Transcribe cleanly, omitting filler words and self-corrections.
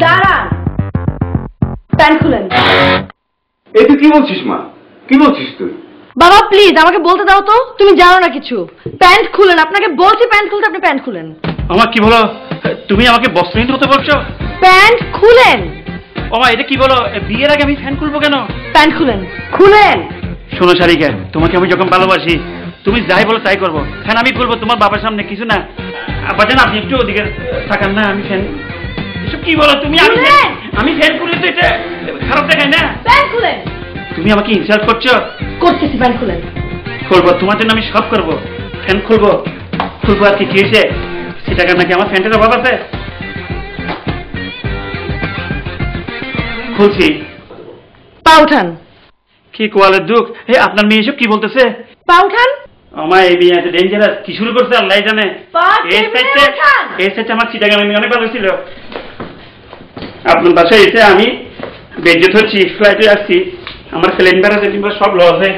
দাঁড়ান, প্যান্ট খুলেন। এই তুই কি বলছিস মা? কি বলছিস তুই? বাবা প্লিজ আমাকে বলতে দাও তো, তুমি জানো না কিছু। প্যান্ট খুলেন, আপনাকে বলছি প্যান্ট খুলতে, আপনি প্যান্ট খুলেন। আমার কি বলো, তুমি আমাকে বস্ত্রহীন হতে বলছো? প্যান্ট খুলেন। ওমা এটা কি বলো, বিয়ের আগে আমি ফ্যান খুলবো কেন? প্যান্ট খুলেন, খুলেন। শোনো সারিকা, তোমাকে আমি যখন ভালোবাসি তুমি যাই বলো তাই করবো। ফ্যান আমি খুলবো তোমার বাবার সামনে, কিছু না। বাজান আপনি একটু ওদিকে থাকান না, আমি ফ্যান। এসব কি বলো তুমি? আমি ফ্যান খুললে তো এটা খারাপ দেখায় না। প্যান্ট খুলেন। তুমি আমাকে ইনসাল্ট করছো। করতেছি, প্যান্ট খুলেন। খুলবো, তোমার জন্য আমি সব করবো। ফ্যান খুলবো, খুলবো আর কি হয়েছে? সেটা নাকি আমার ফ্যানটার অভাব আছে? খুলছি। পা উঠান। কি কোয়ালের দুঃখ! আপনার মেয়ে এসব কি বলতেছে? পা উঠান। আমার এই মেয়ে আছে ডেঞ্জারাস, কি শুরু করছে আল্লাহ জানে। এই সাইডে আমার চিটাগাং মেয়ে অনেক ভালো ছিল। আপনার বাসায় এসে আমি বেজ্জত হচ্ছি, ফ্লাইটে আসছি, আমার প্লেন ভাড়া সব লস হয়।